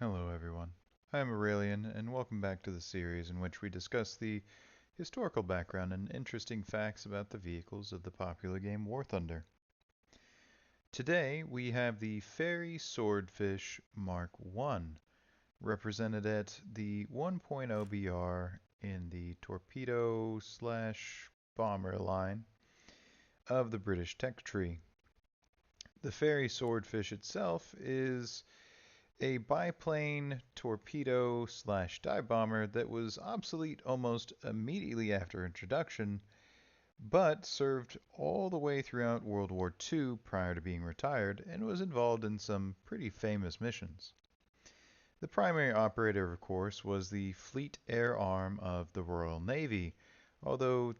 Hello everyone, I'm Aurelian and welcome back to the series in which we discuss the historical background and interesting facts about the vehicles of the popular game War Thunder. Today we have the Fairey Swordfish Mark I, represented at the 1.0 BR in the torpedo slash bomber line of the British tech tree. The Fairey Swordfish itself is a biplane torpedo slash dive bomber that was obsolete almost immediately after introduction, but served all the way throughout World War II prior to being retired and was involved in some pretty famous missions. The primary operator, of course, was the Fleet Air Arm of the Royal Navy, although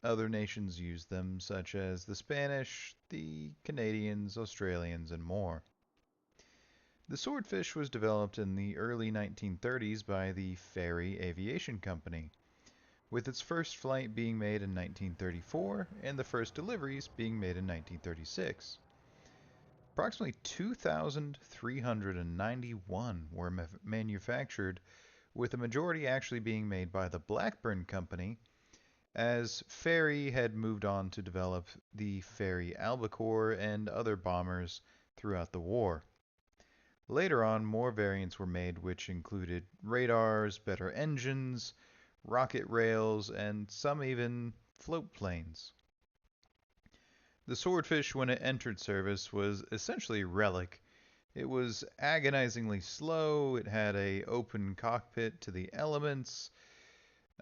other nations used them, such as the Spanish, the Canadians, Australians, and more. The Swordfish was developed in the early 1930s by the Fairey Aviation Company, with its first flight being made in 1934 and the first deliveries being made in 1936. Approximately 2,391 were manufactured, with the majority actually being made by the Blackburn Company, as Fairey had moved on to develop the Fairey Albacore and other bombers throughout the war. Later on, more variants were made which included radars, better engines, rocket rails, and some even float planes. The Swordfish, when it entered service, was essentially a relic. It was agonizingly slow, it had a open cockpit to the elements,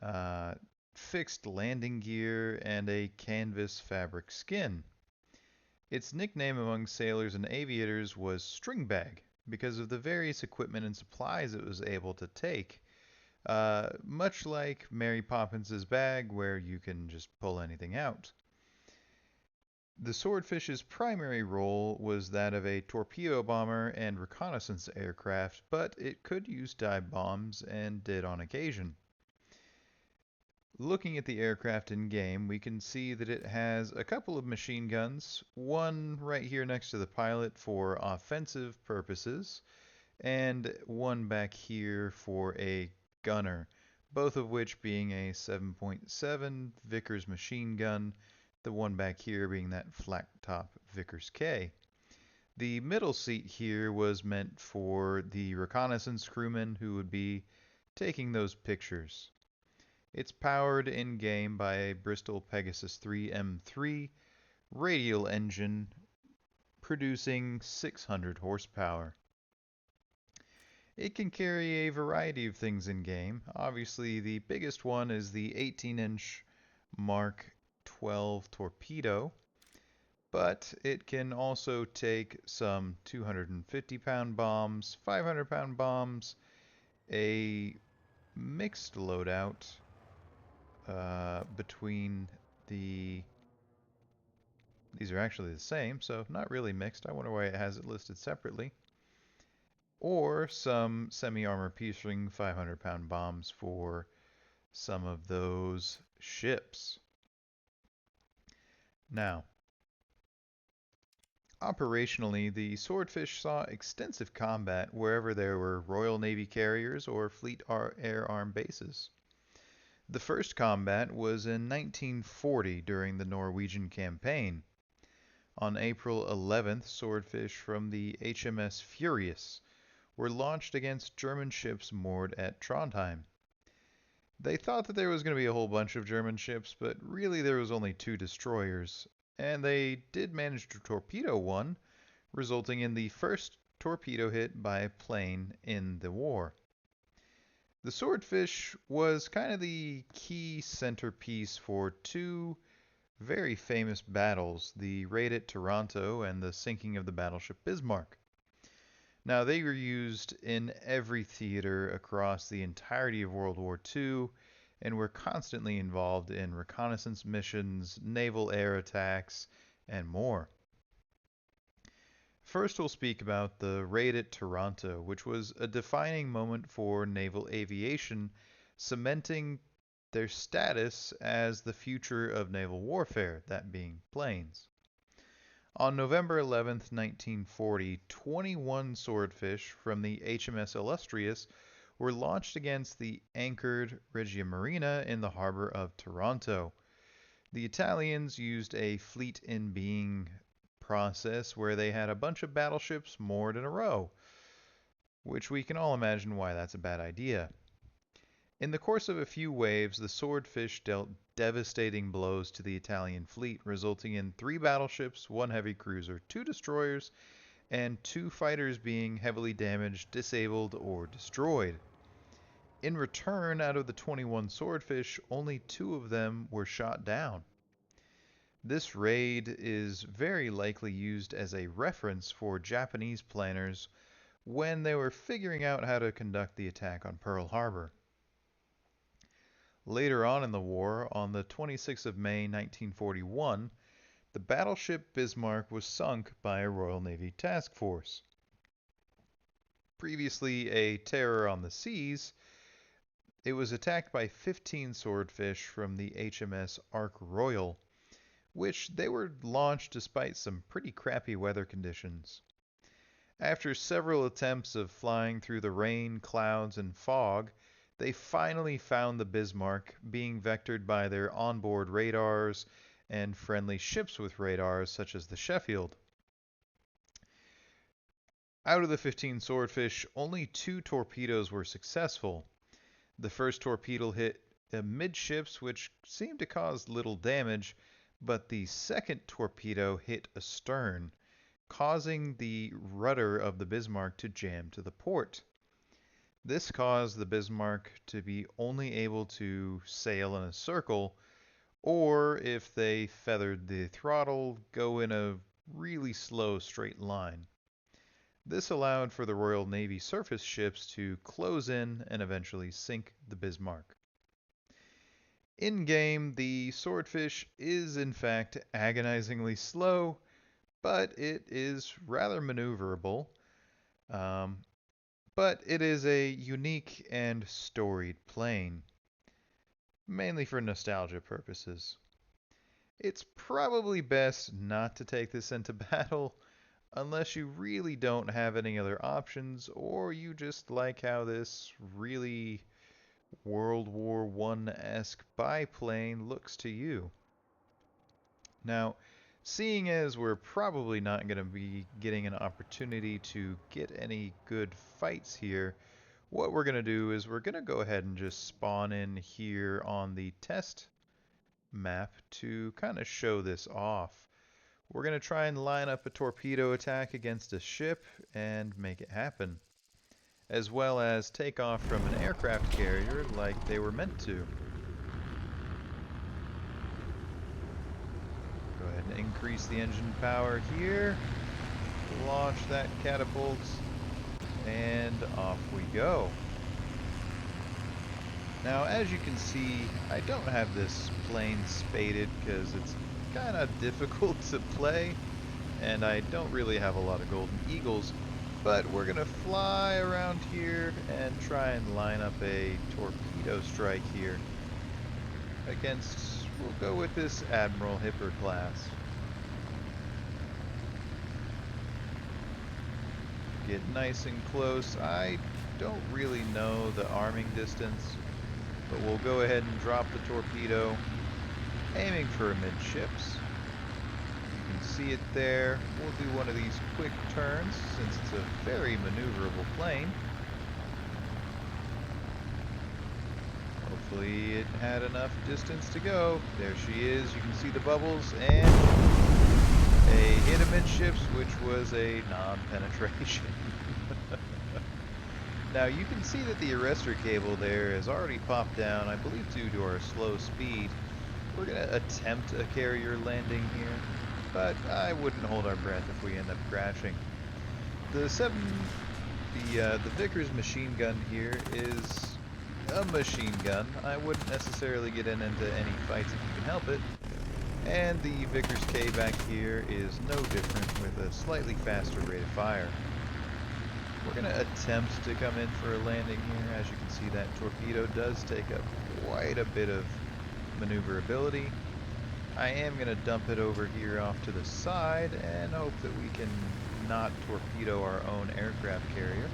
uh, fixed landing gear, and a canvas fabric skin. Its nickname among sailors and aviators was String Bag because of the various equipment and supplies it was able to take. Much like Mary Poppins' bag, where you can just pull anything out. The Swordfish's primary role was that of a torpedo bomber and reconnaissance aircraft, but it could use dive bombs and did on occasion. Looking at the aircraft in game, we can see that it has a couple of machine guns, one right here next to the pilot for offensive purposes, and one back here for a gunner, both of which being a 7.7 Vickers machine gun, the one back here being that flat top Vickers K. The middle seat here was meant for the reconnaissance crewmen who would be taking those pictures. It's powered in game by a Bristol Pegasus 3 M3 radial engine producing 600 horsepower. It can carry a variety of things in game. Obviously, the biggest one is the 18-inch Mark 12 torpedo, but it can also take some 250-pound bombs, 500-pound bombs, a mixed loadout between the. These are actually the same, so not really mixed. I wonder why it has it listed separately. Or some semi-armor piercing 500-pound bombs for some of those ships. Now, operationally, the Swordfish saw extensive combat wherever there were Royal Navy carriers or Fleet Air Arm bases. The first combat was in 1940 during the Norwegian campaign. On April 11th, Swordfish from the HMS Furious were launched against German ships moored at Trondheim. They thought that there was going to be a whole bunch of German ships, but really there was only two destroyers, and they did manage to torpedo one, resulting in the first torpedo hit by a plane in the war. The Swordfish was kind of the key centerpiece for two very famous battles, the raid at Taranto and the sinking of the battleship Bismarck. Now, they were used in every theater across the entirety of World War II and were constantly involved in reconnaissance missions, naval air attacks, and more. First, we'll speak about the raid at Taranto, which was a defining moment for naval aviation, cementing their status as the future of naval warfare, that being planes. On November 11th, 1940, 21 swordfish from the HMS Illustrious were launched against the anchored Regia Marina in the harbor of Taranto. The Italians used a fleet-in-being process where they had a bunch of battleships moored in a row, which we can all imagine why that's a bad idea. In the course of a few waves, the swordfish dealt devastating blows to the Italian fleet, resulting in 3 battleships, 1 heavy cruiser, 2 destroyers, and 2 fighters being heavily damaged, disabled, or destroyed. In return, out of the 21 swordfish, only 2 of them were shot down. This raid is very likely used as a reference for Japanese planners when they were figuring out how to conduct the attack on Pearl Harbor. Later on in the war, on the 26th of May 1941, the battleship Bismarck was sunk by a Royal Navy task force. Previously a terror on the seas, it was attacked by 15 swordfish from the HMS Ark Royal, which they were launched despite some pretty crappy weather conditions. After several attempts of flying through the rain, clouds, and fog, they finally found the Bismarck, being vectored by their onboard radars and friendly ships with radars such as the Sheffield. Out of the 15 swordfish, only 2 torpedoes were successful. The first torpedo hit amidships, which seemed to cause little damage, but the second torpedo hit astern, causing the rudder of the Bismarck to jam to the port. This caused the Bismarck to be only able to sail in a circle, or if they feathered the throttle, go in a really slow straight line. This allowed for the Royal Navy surface ships to close in and eventually sink the Bismarck. In-game, the swordfish is in fact agonizingly slow, but it is rather maneuverable. But it is a unique and storied plane, mainly for nostalgia purposes. It's probably best not to take this into battle unless you really don't have any other options, or you just like how this really World War I-esque biplane looks to you. Now, seeing as we're probably not going to be getting an opportunity to get any good fights here, what we're going to do is we're going to go ahead and just spawn in here on the test map to kind of show this off. We're going to try and line up a torpedo attack against a ship and make it happen, as well as take off from an aircraft carrier like they were meant to. Go ahead and increase the engine power here, launch that catapult, and off we go. Now, as you can see, I don't have this plane spaded because it's kind of difficult to play, and I don't really have a lot of golden eagles, but we're going to fly around here and try and line up a torpedo strike here against, we'll go with this Admiral Hipper class. Get nice and close. I don't really know the arming distance, but we'll go ahead and drop the torpedo, aiming for amidships. You can see it there. We'll do one of these quick turns since it's a very maneuverable plane. Hopefully it had enough distance to go. There she is. You can see the bubbles and a hit amidships, which was a non-penetration. Now you can see that the arrestor cable there has already popped down, I believe due to our slow speed. We're going to attempt a carrier landing here, but I wouldn't hold our breath if we end up crashing. The Vickers machine gun here is a machine gun. I wouldn't necessarily get into any fights if you can help it. And the Vickers K back here is no different, with a slightly faster rate of fire. We're going to attempt to come in for a landing here. As you can see, that torpedo does take up quite a bit of maneuverability. I am going to dump it over here off to the side and hope that we can not torpedo our own aircraft carrier.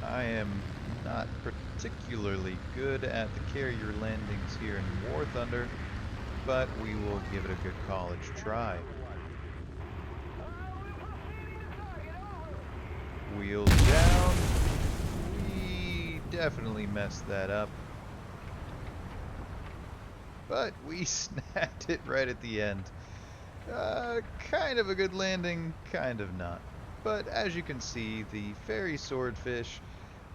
I am not particularly good at the carrier landings here in War Thunder, but we will give it a good college try. Wheels down. We definitely messed that up. But we snagged it right at the end. Kind of a good landing, kind of not. But as you can see, the Fairey Swordfish,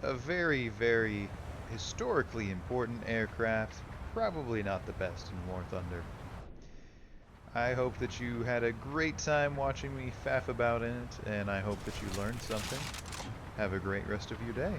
a very, very historically important aircraft, probably not the best in War Thunder. I hope that you had a great time watching me faff about in it, and I hope that you learned something. Have a great rest of your day.